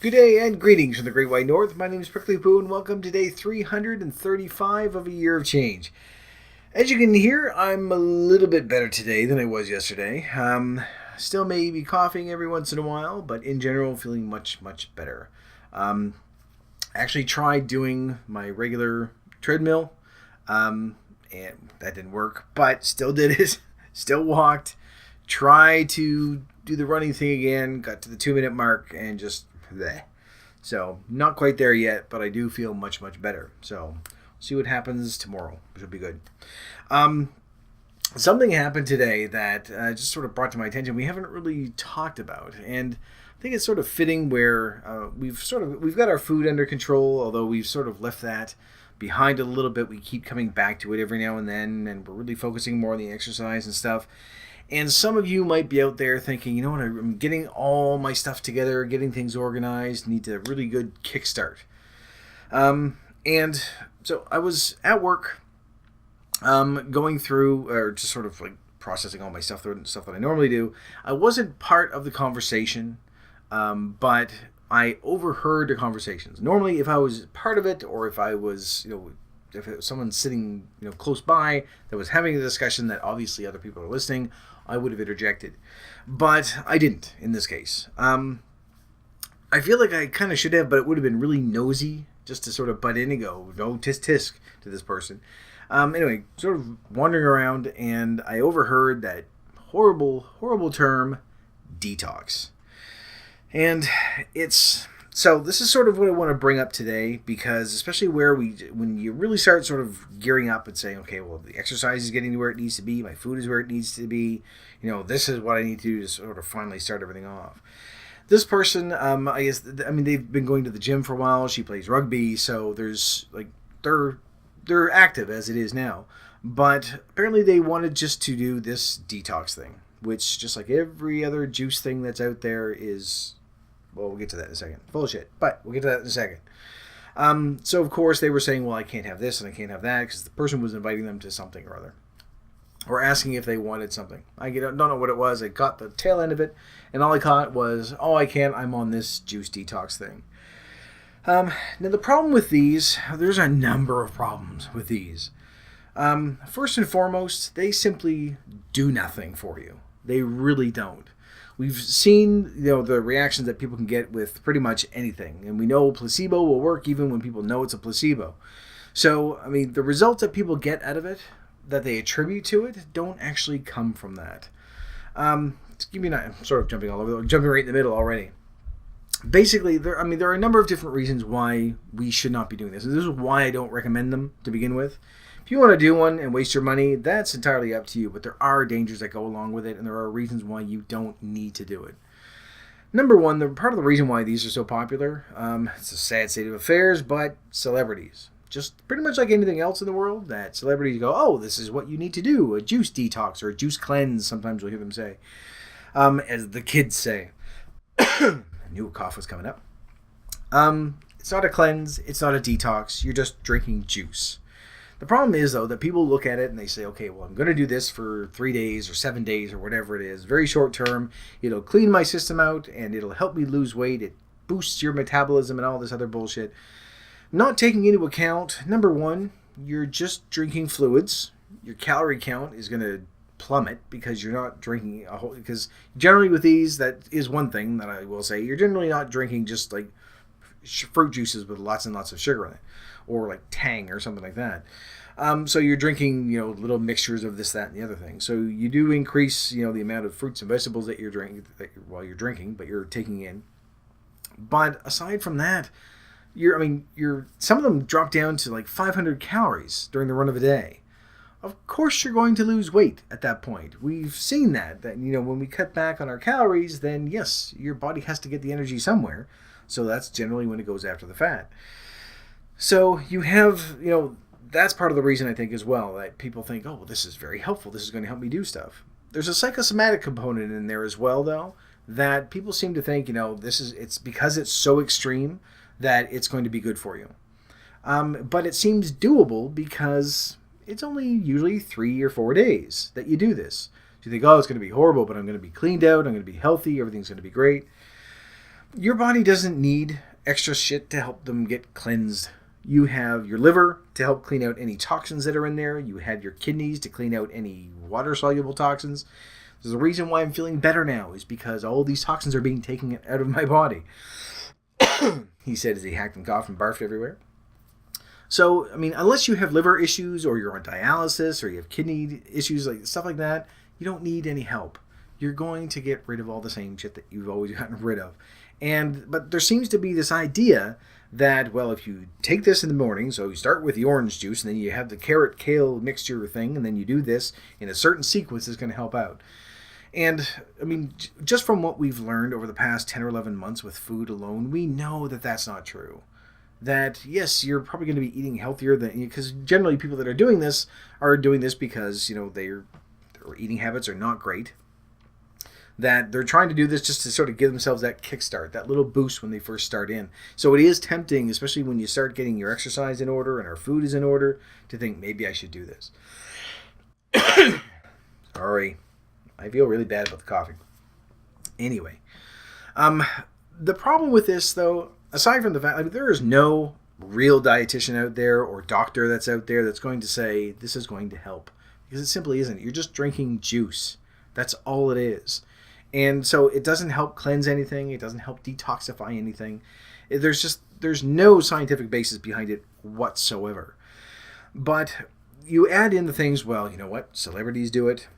Good day and greetings from the Great White North. My name is Prickly Poo and welcome to day 335 of a year of change. As you can hear, I'm a little bit better today than I was yesterday. Still may be coughing every once in a while, but in general feeling much better. I actually tried doing my regular treadmill, and that didn't work, but still did it. Still walked. Tried to do the running thing again, got to the 2-minute mark, and just bleh. So, not quite there yet, but I do feel much better. So, see what happens tomorrow, which will be good. Something happened today that just sort of brought to my attention we haven't really talked about, and I think it's sort of fitting where we've got our food under control, although we've sort of left that behind a little bit. We keep coming back to it every now and then, and we're really focusing more on the exercise and stuff. And some of you might be out there thinking, you know what, I'm getting all my stuff together, getting things organized, need a really good kickstart. And so I was at work going through, or just sort of like processing all my stuff that I normally do. I wasn't part of the conversation, but I overheard the conversations. Normally, if I was part of it, or if I was, if it was someone sitting, close by that was having a discussion that obviously other people are listening, I would have interjected. But I didn't in this case. I feel like I kind of should have, but it would have been really nosy just to sort of butt in and go, no, tisk tisk to this person. Anyway, sort of wandering around, and I overheard that horrible term, detox. And so this is sort of what I want to bring up today, because especially when you really start sort of gearing up and saying, okay, well, the exercise is getting to where it needs to be, my food is where it needs to be, this is what I need to do to sort of finally start everything off. This person, they've been going to the gym for a while. She plays rugby, so they're active as it is now. But apparently they wanted just to do this detox thing, which, just like every other juice thing that's out there, is... Well, we'll get to that in a second. Bullshit. But we'll get to that in a second. So, of course, they were saying, well, I can't have this and I can't have that, because the person was inviting them to something or other. Or asking if they wanted something. I don't know what it was. I got the tail end of it. And all I caught was, oh, I can't. I'm on this juice detox thing. Now, the problem with these, there's a number of problems with these. First and foremost, they simply do nothing for you. They really don't. We've seen, the reactions that people can get with pretty much anything. And we know placebo will work even when people know it's a placebo. So, the results that people get out of it, that they attribute to it, don't actually come from that. I'm sort of jumping right in the middle already. Basically, there are a number of different reasons why we should not be doing this. And this is why I don't recommend them to begin with. If you want to do one and waste your money, that's entirely up to you. But there are dangers that go along with it, and there are reasons why you don't need to do it. Number one, part of the reason why these are so popular, it's a sad state of affairs, but celebrities. Just pretty much like anything else in the world, that celebrities go, oh, this is what you need to do, a juice detox or a juice cleanse, sometimes we'll hear them say, as the kids say. I knew a cough was coming up. It's not a cleanse, it's not a detox, you're just drinking juice. The problem is, though, that people look at it and they say, okay, well, I'm going to do this for 3 days or 7 days or whatever it is. Very short term. It'll clean my system out and it'll help me lose weight. It boosts your metabolism and all this other bullshit. Not taking into account, number one, you're just drinking fluids. Your calorie count is going to plummet because you're not drinking a whole... Because generally with these, that is one thing that I will say. You're generally not drinking just like fruit juices with lots and lots of sugar in it. Or like Tang or something like that. So you're drinking, little mixtures of this, that, and the other thing. So you do increase, the amount of fruits and vegetables that you're drinking while you're drinking, but you're taking in. But aside from that, some of them drop down to like 500 calories during the run of a day. Of course, you're going to lose weight at that point. We've seen that when we cut back on our calories, then yes, your body has to get the energy somewhere. So that's generally when it goes after the fat. So you have, that's part of the reason I think as well, that people think, oh, well, this is very helpful. This is going to help me do stuff. There's a psychosomatic component in there as well, though, that people seem to think, it's because it's so extreme that it's going to be good for you. But it seems doable because it's only usually 3 or 4 days that you do this. So you think, oh, it's going to be horrible, but I'm going to be cleaned out. I'm going to be healthy. Everything's going to be great. Your body doesn't need extra shit to help them get cleansed. You have your liver to help clean out any toxins that are in there. You have your kidneys to clean out any water-soluble toxins. There's a reason why I'm feeling better now is because all these toxins are being taken out of my body. He said as he hacked and coughed and barfed everywhere. So, I mean, unless you have liver issues or you're on dialysis or you have kidney issues, like stuff like that, you don't need any help. You're going to get rid of all the same shit that you've always gotten rid of. But there seems to be this idea that, well, if you take this in the morning, so you start with the orange juice, and then you have the carrot kale mixture thing, and then you do this in a certain sequence, is going to help out. And, I mean, just from what we've learned over the past 10 or 11 months with food alone, we know that that's not true. That, yes, you're probably going to be eating healthier than, because generally people that are doing this because, their eating habits are not great. That they're trying to do this just to sort of give themselves that kickstart, that little boost when they first start in. So it is tempting, especially when you start getting your exercise in order and our food is in order, to think, maybe I should do this. Sorry. I feel really bad about the coughing. Anyway. The problem with this, though, aside from the fact, there is no real dietitian out there or doctor that's out there that's going to say this is going to help. Because it simply isn't. You're just drinking juice. That's all it is. And so it doesn't help cleanse anything. It doesn't help detoxify anything. There's no scientific basis behind it whatsoever. But you add in the things, well, you know what? Celebrities do it.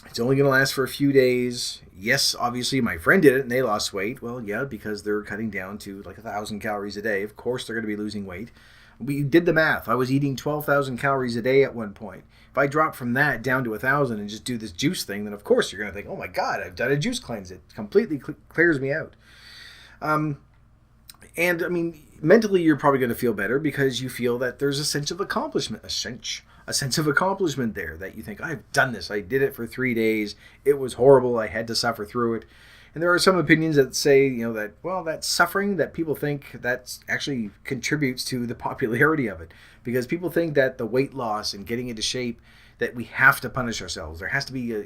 It's only going to last for a few days. Yes, obviously my friend did it and they lost weight. Well, yeah, because they're cutting down to like 1,000 calories a day. Of course they're going to be losing weight. We did the math. I was eating 12,000 calories a day at one point. If I drop from that down to 1,000 and just do this juice thing, then of course you're going to think, oh my God, I've done a juice cleanse. It completely clears me out. And I mean, mentally you're probably going to feel better because you feel that there's a sense of accomplishment, a sense of accomplishment there, that you think, I've done this. I did it for 3 days. It was horrible. I had to suffer through it. And there are some opinions that say, that suffering, that people think that actually contributes to the popularity of it. Because people think that the weight loss and getting into shape, that we have to punish ourselves. There has to be a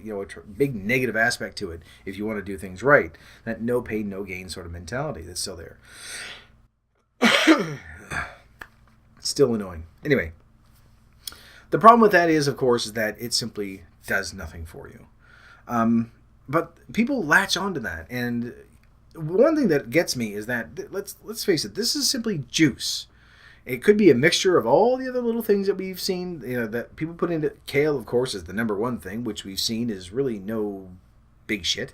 big negative aspect to it if you want to do things right. That no pain, no gain sort of mentality that's still there. It's still annoying. Anyway, the problem with that is, of course, is that it simply does nothing for you. But people latch onto that, and one thing that gets me is that, let's face it, this is simply juice. It could be a mixture of all the other little things that we've seen, that people put into kale, of course, is the number one thing, which we've seen is really no big shit.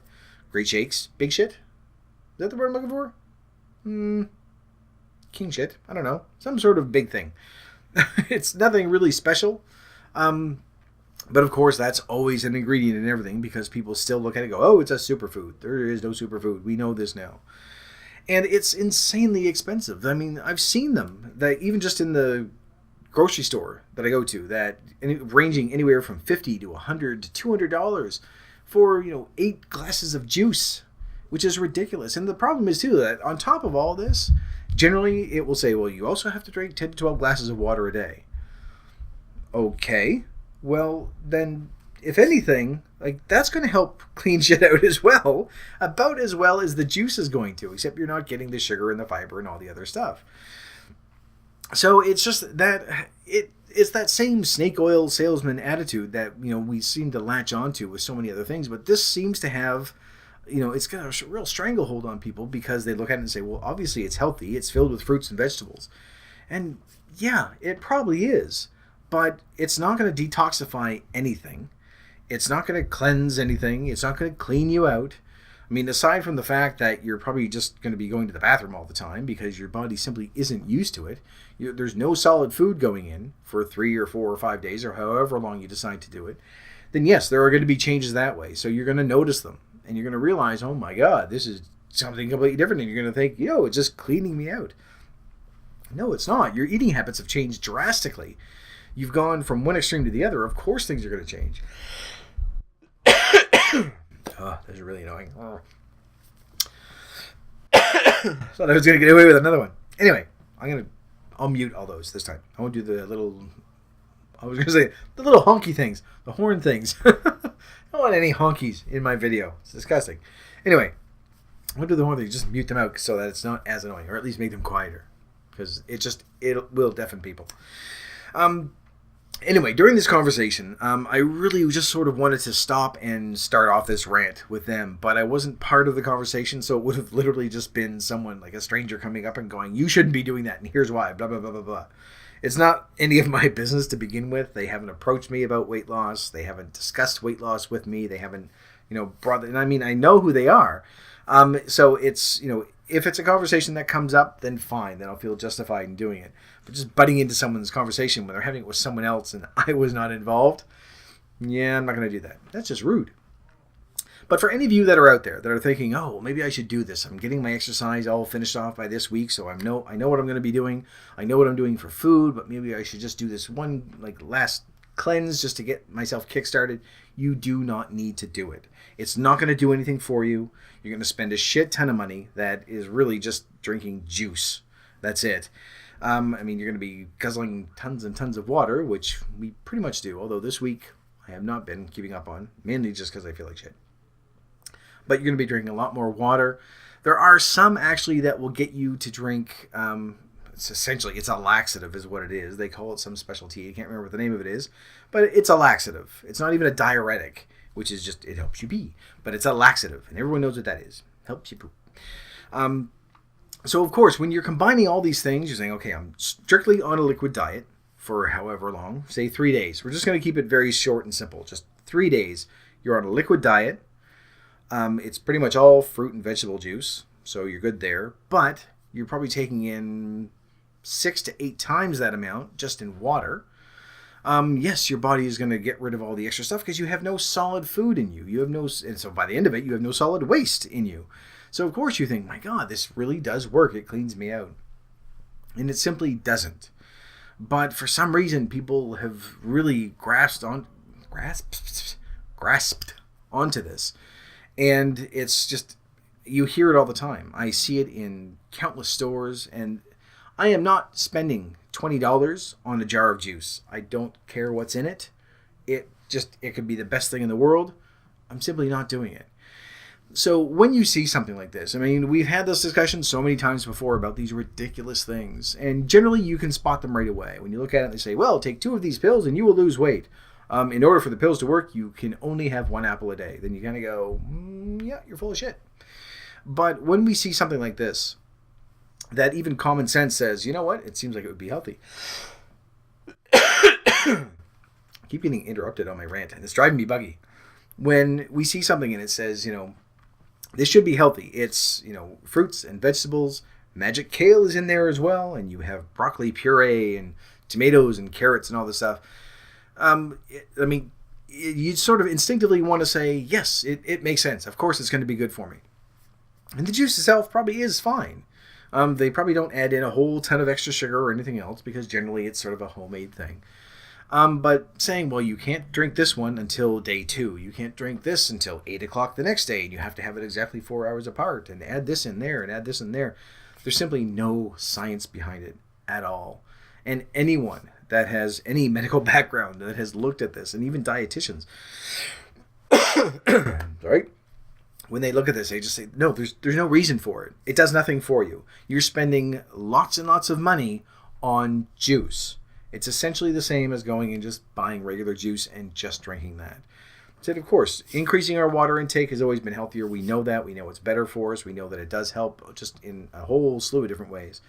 Great shakes, big shit? Is that the word I'm looking for? King shit, I don't know. Some sort of big thing. It's nothing really special. But of course, that's always an ingredient in everything because people still look at it and go, oh, it's a superfood. There is no superfood. We know this now. And it's insanely expensive. I mean, I've seen them, that even just in the grocery store that I go to, that ranging anywhere from $50 to $100 to $200 for, 8 glasses of juice, which is ridiculous. And the problem is, too, that on top of all this, generally it will say, well, you also have to drink 10 to 12 glasses of water a day. Okay. Well, then, if anything, that's going to help clean shit out as well, about as well as the juice is going to, except you're not getting the sugar and the fiber and all the other stuff. So it's just that it's that same snake oil salesman attitude that, we seem to latch onto with so many other things, but this seems to have, it's got a real stranglehold on people because they look at it and say, well, obviously it's healthy, it's filled with fruits and vegetables. And yeah, it probably is. But it's not going to detoxify anything. It's not going to cleanse anything. It's not going to clean you out. I mean, aside from the fact that you're probably just going to be going to the bathroom all the time because your body simply isn't used to it. There's no solid food going in for 3 or 4 or 5 days or however long you decide to do it. Then yes, there are going to be changes that way. So you're going to notice them. And you're going to realize, oh my God, this is something completely different. And you're going to think, it's just cleaning me out. No, it's not. Your eating habits have changed drastically. You've gone from one extreme to the other. Of course things are going to change. Oh, that's really annoying. Oh. Thought I was going to get away with another one. Anyway, I'll mute all those this time. I won't do the little honky things. The horn things. I don't want any honkies in my video. It's disgusting. Anyway, what do the horn thing? Just mute them out so that it's not as annoying, or at least make them quieter, because it will deafen people. Anyway, during this conversation, I really just sort of wanted to stop and start off this rant with them, but I wasn't part of the conversation, so it would have literally just been someone, like a stranger, coming up and going, "You shouldn't be doing that, and here's why, blah, blah, blah, blah, blah." It's not any of my business to begin with. They haven't approached me about weight loss. They haven't discussed weight loss with me. They haven't, brought it. And I mean, I know who they are. So it's, if it's a conversation that comes up, then fine. Then I'll feel justified in doing it. But just butting into someone's conversation when they're having it with someone else and I was not involved, yeah, I'm not going to do that. That's just rude. But for any of you that are out there that are thinking, oh, maybe I should do this. I'm getting my exercise all finished off by this week, so I know what I'm going to be doing. I know what I'm doing for food, but maybe I should just do this one last cleanse just to get myself kickstarted. You do not need to do it. It's not going to do anything for you. You're going to spend a shit ton of money that is really just drinking juice. That's it. You're going to be guzzling tons and tons of water, which we pretty much do, although this week I have not been keeping up on, mainly just because I feel like shit. But you're going to be drinking a lot more water. There are some actually that will get you to drink, it's a laxative is what it is. They call it some specialty. I can't remember what the name of it is, but it's a laxative. It's not even a diuretic, which is just, it helps you pee. But it's a laxative, and everyone knows what that is. Helps you poop. So, of course, when you're combining all these things, you're saying, okay, I'm strictly on a liquid diet for however long, say 3 days. We're just going to keep it very short and simple. Just 3 days. You're on a liquid diet. It's pretty much all fruit and vegetable juice, so you're good there. But you're probably taking in 6 to 8 times that amount just in water. Yes, your body is going to get rid of all the extra stuff because you have no solid food in you. And so by the end of it, you have no solid waste in you. So of course you think, my God, this really does work. It cleans me out. And it simply doesn't. But for some reason, people have really grasped onto this. And it's just, you hear it all the time. I see it in countless stores, and I am not spending $20 on a jar of juice. I don't care what's in it. It could be the best thing in the world. I'm simply not doing it. So when you see something like this, we've had this discussion so many times before about these ridiculous things, and generally you can spot them right away. When you look at it, they say, well, take 2 of these pills and you will lose weight. In order for the pills to work, you can only have 1 apple a day. Then you kind of go, yeah, you're full of shit. But when we see something like this, that even common sense says, you know what, it seems like it would be healthy. I keep getting interrupted on my rant, and it's driving me buggy. When we see something and it says, this should be healthy. It's, fruits and vegetables. Magic kale is in there as well, and you have broccoli puree and tomatoes and carrots and all this stuff. You sort of instinctively want to say, yes, it makes sense. Of course it's going to be good for me. And the juice itself probably is fine. They probably don't add in a whole ton of extra sugar or anything else because generally it's sort of a homemade thing. But saying, well, you can't drink this one until day 2. You can't drink this until 8 o'clock the next day. And you have to have it exactly 4 hours apart and add this in there and add this in there. There's simply no science behind it at all. And anyone that has any medical background that has looked at this, and even dietitians, sorry, when they look at this, they just say, no, there's no reason for it. It does nothing for you. You're spending lots and lots of money on juice. It's essentially the same as going and just buying regular juice and just drinking that. So, of course, increasing our water intake has always been healthier. We know that. We know it's better for us. We know that it does help just in a whole slew of different ways.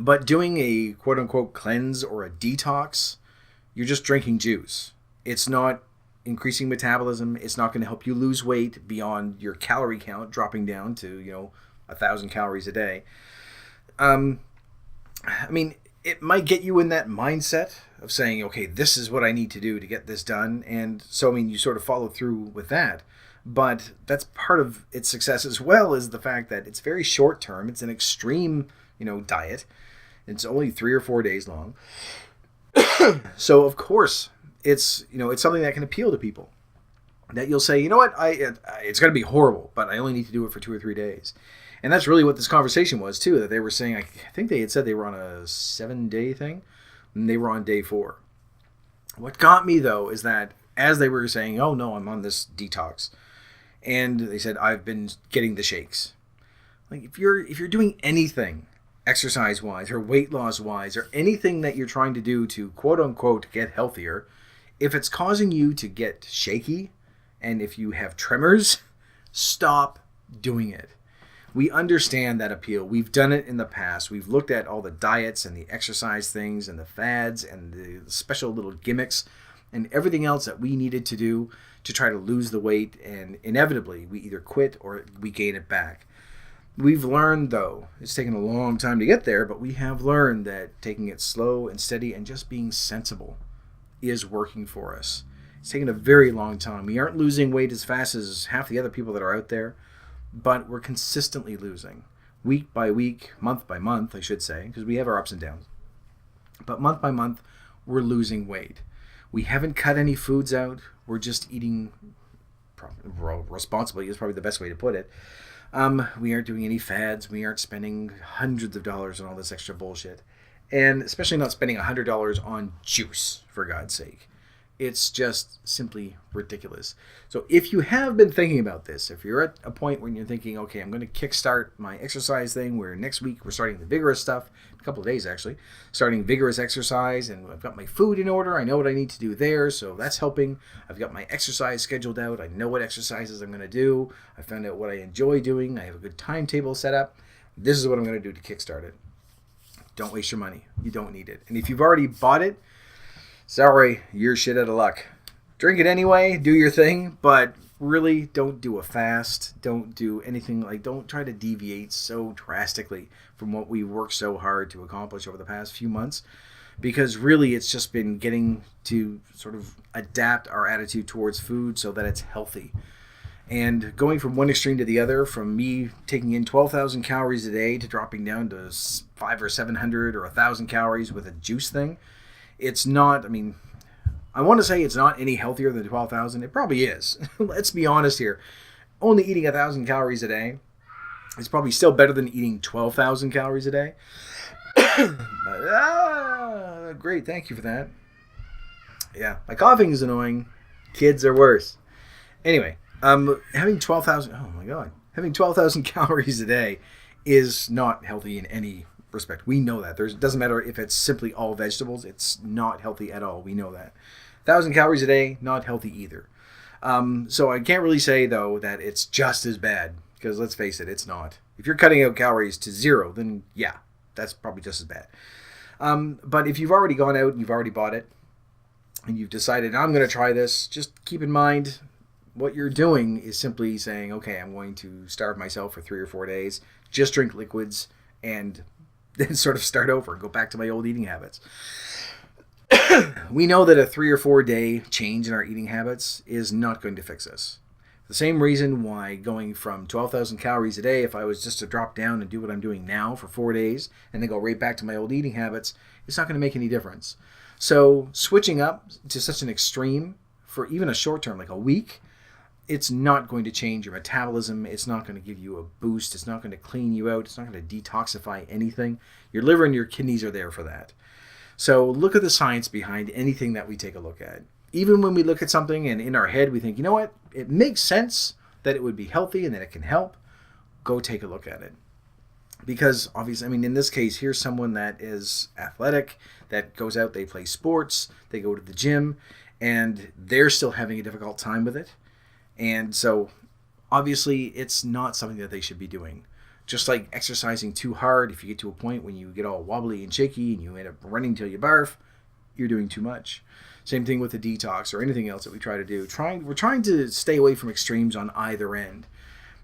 But doing a quote-unquote cleanse or a detox, you're just drinking juice. It's not increasing metabolism. It's not going to help you lose weight beyond your calorie count dropping down to, 1,000 calories a day. It might get you in that mindset of saying, okay, this is what I need to do to get this done. And so, you sort of follow through with that. But that's part of its success as well, is the fact that it's very short term. It's an extreme, diet. It's only 3 or 4 days long. So, of course, it's something that can appeal to people. That you'll say, you know what, it's going to be horrible, but I only need to do it for 2 or 3 days. And that's really what this conversation was, too, that they were saying, I think they had said they were on a 7-day thing, and they were on day 4. What got me, though, is that as they were saying, oh, no, I'm on this detox, And they said, I've been getting the shakes. Like, if you're doing anything exercise wise or weight loss wise or anything that you're trying to do to quote unquote get healthier, if it's causing you to get shaky and if you have tremors, stop doing it. We understand that appeal. We've done it in the past. We've looked at all the diets and the exercise things and the fads and the special little gimmicks and everything else that we needed to do to try to lose the weight, and inevitably we either quit or we gain it back. We've learned, though, it's taken a long time to get there, but we have learned that taking it slow and steady and just being sensible is working for us. It's taken a very long time. We aren't losing weight as fast as half the other people that are out there, but we're consistently losing. Week by week, month by month, I should say, because we have our ups and downs. But month by month, we're losing weight. We haven't cut any foods out. We're just eating responsibly is probably the best way to put it. We aren't doing any fads. We aren't spending hundreds of dollars on all this extra bullshit. And especially not spending $100 on juice, for God's sake. It's just simply ridiculous. So if you have been thinking about this, if you're at a point where you're thinking, okay, I'm going to kickstart my exercise thing, where next week we're starting the vigorous stuff, a couple of days actually, starting vigorous exercise, and I've got my food in order, I know what I need to do there, so that's helping. I've got my exercise scheduled out, I know what exercises I'm going to do, I found out what I enjoy doing, I have a good timetable set up, this is what I'm going to do to kickstart it. Don't waste your money. You don't need it. And if you've already bought it, sorry, you're shit out of luck. Drink it anyway, do your thing, but really don't do a fast. Don't do anything don't try to deviate so drastically from what we worked so hard to accomplish over the past few months, because really it's just been getting to sort of adapt our attitude towards food so that it's healthy. And going from one extreme to the other, from me taking in 12,000 calories a day to dropping down to 500 or 700 or 1,000 calories with a juice thing, it's not, I want to say it's not any healthier than 12,000. It probably is. Let's be honest here. Only eating 1,000 calories a day is probably still better than eating 12,000 calories a day. But, great, thank you for that. Yeah, my coughing is annoying. Kids are worse. Anyway. Having 12,000, oh my God, having 12,000 calories a day is not healthy in any respect. We know that. It doesn't matter if it's simply all vegetables. It's not healthy at all. We know that. 1,000 calories a day, not healthy either. So I can't really say, though, that it's just as bad, because let's face it, it's not. If you're cutting out calories to zero, then yeah, that's probably just as bad. But if you've already gone out and you've already bought it, and you've decided, I'm going to try this, just keep in mind, what you're doing is simply saying, okay, I'm going to starve myself for 3 or 4 days, just drink liquids, and then sort of start over and go back to my old eating habits. We know that a 3 or 4 day change in our eating habits is not going to fix us. The same reason why going from 12,000 calories a day, if I was just to drop down and do what I'm doing now for 4 days, and then go right back to my old eating habits, it's not going to make any difference. So switching up to such an extreme for even a short term, like a week, it's not going to change your metabolism. It's not going to give you a boost. It's not going to clean you out. It's not going to detoxify anything. Your liver and your kidneys are there for that. So look at the science behind anything that we take a look at. Even when we look at something and in our head we think, you know what, it makes sense that it would be healthy and that it can help, go take a look at it. Because obviously, in this case, here's someone that is athletic, that goes out, they play sports, they go to the gym, and they're still having a difficult time with it. And so, obviously, it's not something that they should be doing. Just like exercising too hard, if you get to a point when you get all wobbly and shaky and you end up running till you barf, you're doing too much. Same thing with the detox or anything else that we try to do. We're trying to stay away from extremes on either end.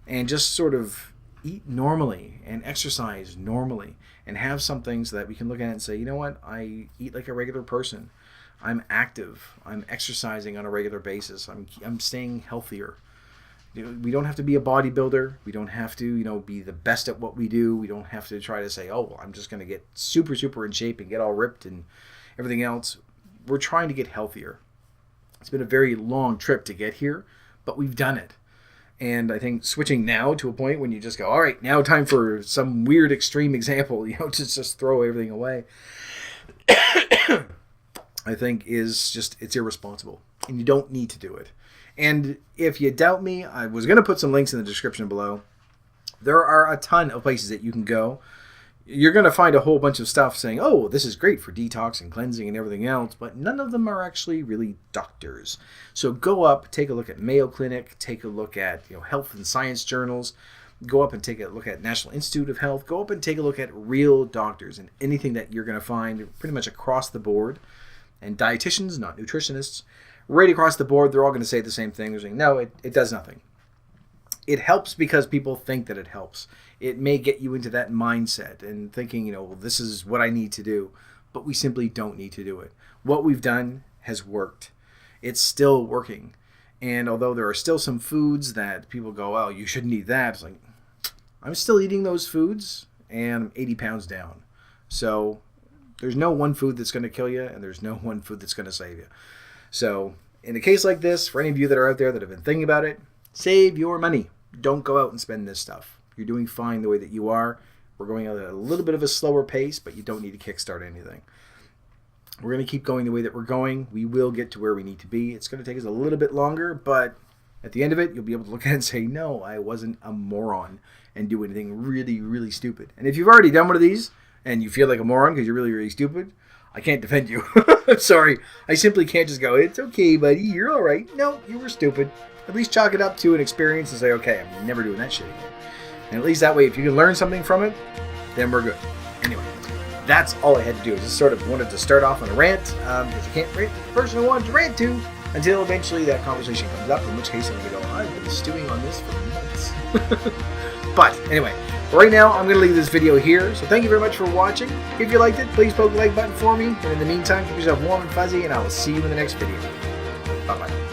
And just sort of eat normally and exercise normally and have something so that we can look at it and say, you know what, I eat like a regular person. I'm active. I'm exercising on a regular basis. I'm staying healthier. We don't have to be a bodybuilder. We don't have to, be the best at what we do. We don't have to try to say, oh, well, I'm just going to get super, super in shape and get all ripped and everything else. We're trying to get healthier. It's been a very long trip to get here, but we've done it. And I think switching now to a point when you just go, all right, now time for some weird extreme example, to just throw everything away. I think is just, it's irresponsible, and you don't need to do it. And if you doubt me, I was going to put some links in the description below. There are a ton of places that you can go. You're going to find a whole bunch of stuff saying, oh, this is great for detox and cleansing and everything else, but none of them are actually really doctors. So go up, take a look at Mayo Clinic, take a look at health and science journals, go up and take a look at National Institute of Health, go up and take a look at real doctors and anything that you're going to find pretty much across the board. And dietitians, not nutritionists, right across the board, they're all going to say the same thing. They're saying, no, it does nothing. It helps because people think that it helps. It may get you into that mindset and thinking, well, this is what I need to do. But we simply don't need to do it. What we've done has worked. It's still working. And although there are still some foods that people go, oh, you shouldn't eat that. It's like, I'm still eating those foods and I'm 80 pounds down. So there's no one food that's going to kill you and there's no one food that's going to save you. So in a case like this, for any of you that are out there that have been thinking about it, save your money. Don't go out and spend this stuff. You're doing fine the way that you are. We're going at a little bit of a slower pace, but you don't need to kickstart anything. We're going to keep going the way that we're going. We will get to where we need to be. It's going to take us a little bit longer, but at the end of it, you'll be able to look at it and say, no, I wasn't a moron and do anything really, really stupid. And if you've already done one of these and you feel like a moron because you're really, really stupid, I can't defend you. I'm sorry. I simply can't just go, it's okay, buddy. You're all right. No, you were stupid. At least chalk it up to an experience and say, okay, I'm never doing that shit again. And at least that way, if you can learn something from it, then we're good. Anyway, that's all I had to do. I just sort of wanted to start off on a rant because I can't rant the person I wanted to rant to until eventually that conversation comes up, in which case I'm going to go, I've been stewing on this for months. But anyway, right now I'm going to leave this video here. So thank you very much for watching. If you liked it, please poke the like button for me. And in the meantime, keep yourself warm and fuzzy, and I will see you in the next video. Bye-bye.